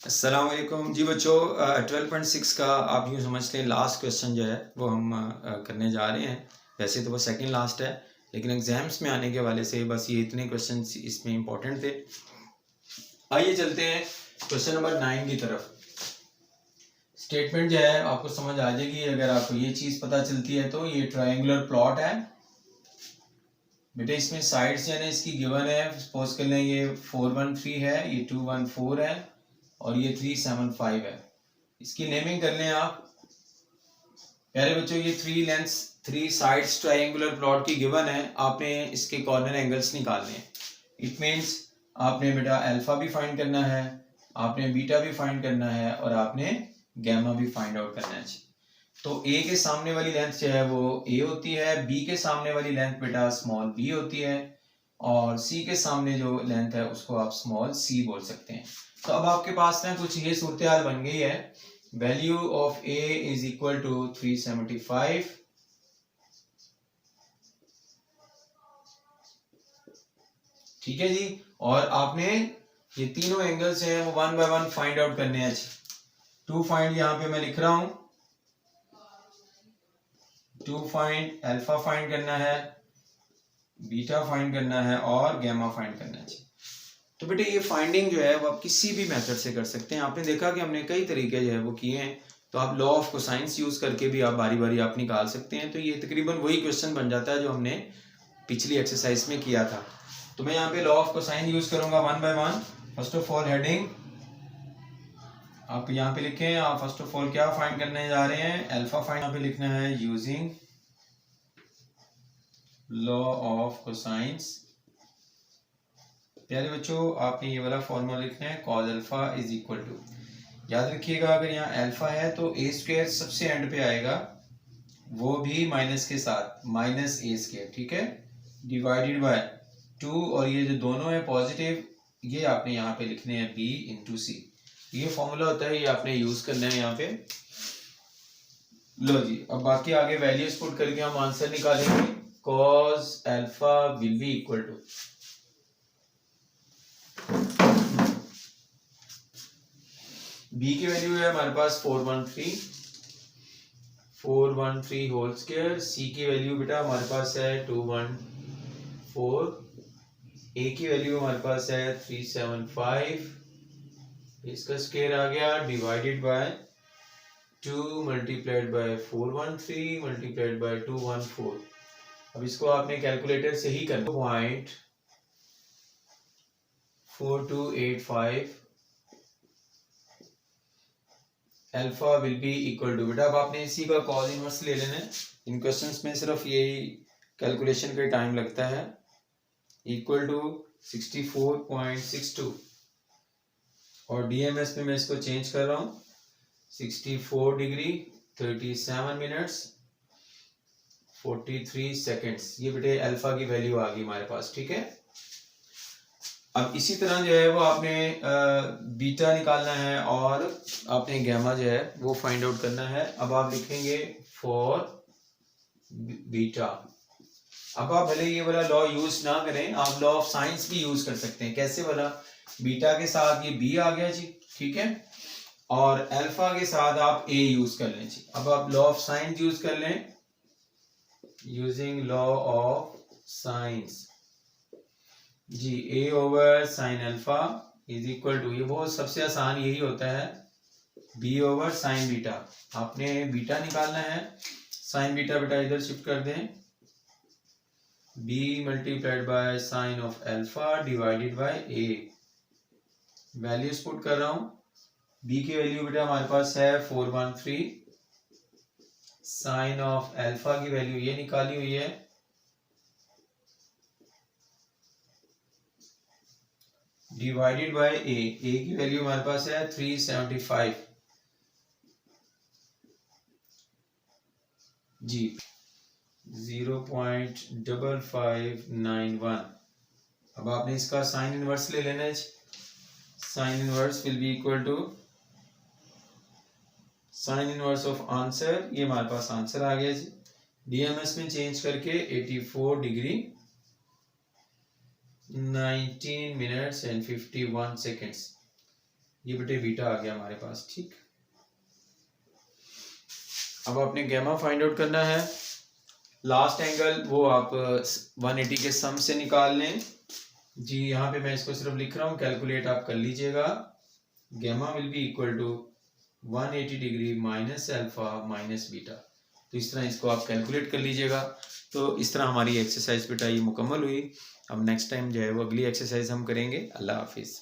अस्सलाम वालेकुम जी बच्चों। 12.6 का आप यूँ समझते हैं लास्ट क्वेश्चन जो है वो हम करने जा रहे हैं। वैसे तो वो सेकंड लास्ट है, लेकिन एग्जाम्स में आने के वाले से बस ये इतने क्वेश्चन इसमें इंपॉर्टेंट थे। आइए चलते हैं क्वेश्चन नंबर 9 की तरफ। स्टेटमेंट जो है आपको समझ आ जाएगी अगर आपको ये चीज़ पता चलती है। तो ये ट्रायंगुलर प्लॉट है बेटे, इसमें साइड्स यानी इसकी गिवन है। सपोज कर लें ये 413 है, ये 214 है और ये 375 है। इसकी नेमिंग कर लें आप। प्यारे बच्चों, ये थ्री साइड्स ट्रायंगुलर प्लॉट की गिवन है। आपने इसके कॉर्नर एंगल्स निकालने हैं। इट मींस आपने बेटा अल्फा भी फाइंड करना है, आपने बीटा भी फाइंड करना है और आपने गैमा भी फाइंड आउट करना है। तो ए के सामने वाली लेंथ जो है वो ए होती है, बी के सामने वाली लेंथ बेटा स्मॉल बी होती है और सी के सामने जो लेंथ है उसको आप स्मॉल सी बोल सकते हैं। तो अब आपके पास ना कुछ ये सूरत हाल बन गई है। Value of A is equal to 375, ठीक है जी। और आपने ये तीनों एंगल्स हैं वो one by one find out करने हैं। टू फाइंड यहाँ पे मैं लिख रहा हूं, टू फाइंड अल्फा फाइंड करना है, बीटा फाइंड करना है और गैमा फाइंड करना है। तो बेटे ये फाइंडिंग जो है वो आप किसी भी मेथड से कर सकते हैं। आपने देखा कि हमने कई तरीके जो है वो किए हैं। तो आप लॉ ऑफ कोसाइंस यूज करके भी आप बारी बारी आप निकाल सकते हैं। तो ये तकरीबन वही क्वेश्चन बन जाता है जो हमने पिछली एक्सरसाइज में किया था। तो मैं यहाँ पे लॉ ऑफ कोसाइन यूज करूंगा one by one. First of all heading आप यहाँ पे लिखें। आप फर्स्ट ऑफ ऑल क्या फाइंड करने जा रहे हैं? अल्फा फाइंड यहाँ पे लिखना है यूजिंग लॉ ऑफ कोसाइंस। प्यारे बच्चों, आपने ये वाला फॉर्मूला लिखना है cos alpha is equal to, याद रखिएगा अगर यहाँ अल्फा है तो ए स्क्वायर सबसे एंड पे आएगा, वो भी माइनस के साथ, माइनस ए स्क्वायर, ठीक है, डिवाइडेड बाय 2 और ये जो दोनों है पॉजिटिव, ये आपने यहाँ पे लिखने हैं बी इंटू सी। ये फॉर्मूला होता है, ये आपने यूज करना है यहाँ पे। लो जी, अब बाकी आगे वैल्यूज पुट करके हम आंसर निकालेंगे। Cos alpha will be equal to, B की वैल्यू है हमारे पास 413 होल स्क्वायर। सी की वैल्यू बेटा हमारे पास है 214। ए की वैल्यू हमारे पास है 375, इसका स्क्वायर आ गया divided by 2 multiplied by 413 multiplied by 214। अब इसको आपने कैलकुलेटर से ही करना। 0.4285 alpha will be equal to, बेटा अब आपने इसी का कॉस इनवर्स ले लेना है। इन क्वेश्चंस में सिर्फ यही कैलकुलेशन का टाइम लगता है। इक्वल टू 64.62 और डीएमएस में मैं इसको चेंज कर रहा हूँ 64 डिग्री 37 मिनट्स 43 सेकेंड्स। ये बेटे अल्फा की वैल्यू आ गई हमारे पास, ठीक है। अब इसी तरह जो है वो आपने बीटा निकालना है और आपने गैमा जो है वो फाइंड आउट करना है। अब आप लिखेंगे फॉर बीटा। अब आप भले ये वाला लॉ यूज ना करें, आप लॉ ऑफ साइंस भी यूज कर सकते हैं। कैसे वाला? बीटा के साथ ये बी आ गया जी, ठीक है, और अल्फा के साथ आप ए यूज कर लें जी। अब आप लॉ ऑफ साइंस यूज कर लें, यूजिंग लॉ ऑफ साइंस जी, a over sine alpha is equal to, ये बहुत सबसे आसान यही होता है, बी ओवर साइन बीटा। आपने बीटा निकालना है, साइन बीटा बेटा इधर शिफ्ट कर दें, b multiplied by sine of alpha divided by a. Values put कर रहा हूं। बी की वैल्यू बेटा हमारे पास है 413, साइन ऑफ अल्फा की वैल्यू ये निकाली हुई है डिवाइडेड बाय ए। ए की वैल्यू हमारे पास है 375 जी, 0.5591। अब आपने इसका साइन इनवर्स ले लेना है। Sine inverse will be equal to sine inverse of answer, ये हमारे पास आंसर आ गया जी। डीएमएस में चेंज करके 84 डिग्री 19 मिनट्स एंड 51 सेकेंड्स। ये बेटे बीटा आ गया हमारे पास। ठीक, अब आपने गैमा फाइंड आउट करना है। लास्ट एंगल वो आप 180 के सम से निकाल लें जी। यहाँ पे मैं इसको सिर्फ लिख रहा हूँ, कैलकुलेट आप कर लीजिएगा। Gamma will be equal to 180 degree minus alpha minus beta. तो इस तरह इसको आप कैलकुलेट कर लीजिएगा। तो इस तरह हमारी एक्सरसाइज बेटा ये मुकम्मल हुई। अब नेक्स्ट टाइम जो है वो अगली एक्सरसाइज हम करेंगे। अल्लाह हाफिज़।